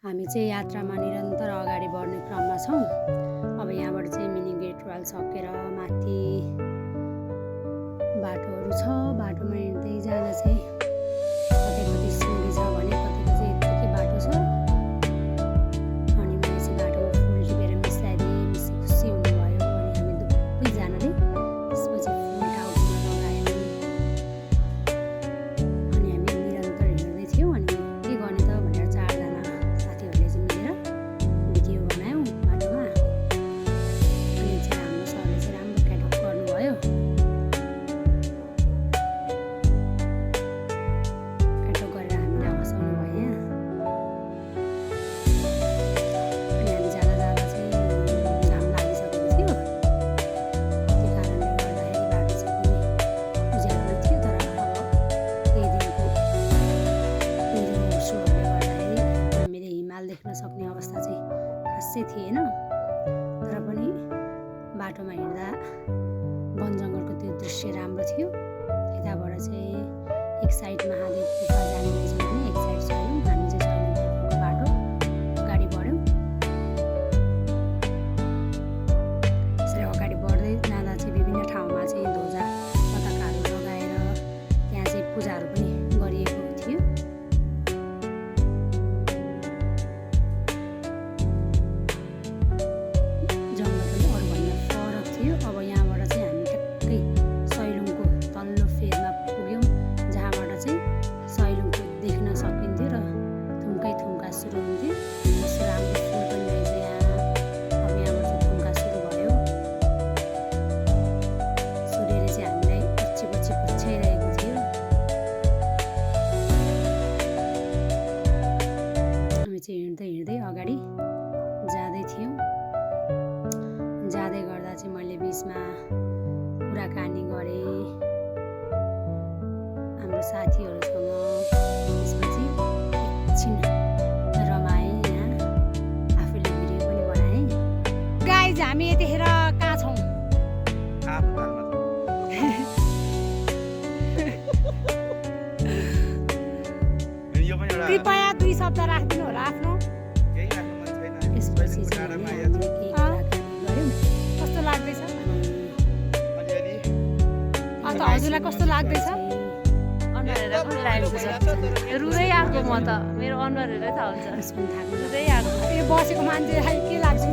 हामी चाहिँ यात्रामा निरन्तर अगाडि बढ्ने क्रममा छौँ। अब यहाँबाट चाहिँ मिनी गेट वाल सकेर माथि बाटोहरू छ। बाटोमा हिँड्दै जान चाहिँ कति कति सिँढी छ भने कतिको चाहिँ यत्तिकै बाटो छ। अनि मैले चाहिँ बाटोमा फुल टिपेर मिसाइदिएँ। मिसी खुसी हुनुभयो। अनि हामी दुवैजनाले त्यसपछि फुल टाउकोमा लगायौँ। अनि हामी निरन्तर हिँड्दै थियौँ। अनि के गर्ने त भनेर चारजना साथीहरूले चाहिँ मिलेर भिडियो बनायौँ बाटोमा। अनि चाहिँ हाम्रो सरले चाहिँ राम्रो क्याटअप गर्नुभयो। क्याटअप गरेर हामीलाई हँसाउनु भयो यहाँ। अनि हामी जाँदा जाँदा चाहिँ घाम लागिसकेको थियो। त्यो कारणले गर्दाखेरि बाटो चाहिँ पनि उज्यालो थियो। तर अब केही दिनको पहिरो ओर्सोहरूले गर्दाखेरि हामीले हिमाल देख्न सक्ने अवस्था चाहिँ खासै थिएन। तर पनि बाटोमा हिँड्दा वन जङ्गलको त्यो दृश्य राम्रो थियो। यताबाट चाहिँ एक साइड महादेव गुफा जाने रहेछ भने एक साइड सैलुङ। हामी चाहिँ सैलुङतर्फको बाटो अगाडि बढ्यौँ। त्यसरी अगाडि बढ्दै जाँदा चाहिँ विभिन्न ठाउँमा चाहिँ ध्वजा पताकाहरू लगाएर त्यहाँ चाहिँ पूजाहरू पनि गरिएको थियो। जङ्गल पनि अरूभन्दा फरक थियो। अब यहाँबाट चाहिँ हामी ठ्याक्कै सैलुङको तल्लो फेदमा पुग्यौँ, जहाँबाट चाहिँ सैलुङको देख्न सकिन्थ्यो र थुम्कै थुम्का सुरु हुन्थ्यो। यस्तो राम्रो फुल पनि रहेछ यहाँ। अब यहाँबाट चाहिँ थुम्का सुरु भयो। सूर्यले चाहिँ हामीलाई पछि पछि पछ्याइरहेको थियो। हामी चाहिँ हिँड्दै हिँड्दै अगाडि जाँदै थियौँ। जाँदै गर्दा चाहिँ मैले बिचमा कुराकानी गरेँ हाम्रो साथीहरूसँग। त्यसपछि एकछिन रमाएँ यहाँ। आफूले भिडियो पनि बनाएँ। गाइज हामी यतिखेर कहाँ छौँ? कृपया 2 शब्द राखिदिनु होला आफ्नो। यसपछि चाहिँ हामीले केही कुराकानी गऱ्यौँ। कस्तो लाग्दैछ? अन्त हजुरलाई कस्तो लाग्दैछ? अनुहार हेरेर पनि लागेको छ। रुँदै आएको म त। मेरो अनुहार हेरेर थाहा हुन्छ। यसमा थाहा रुँदै आएको। यो बसेको मान्छेलाई के लाग्छ?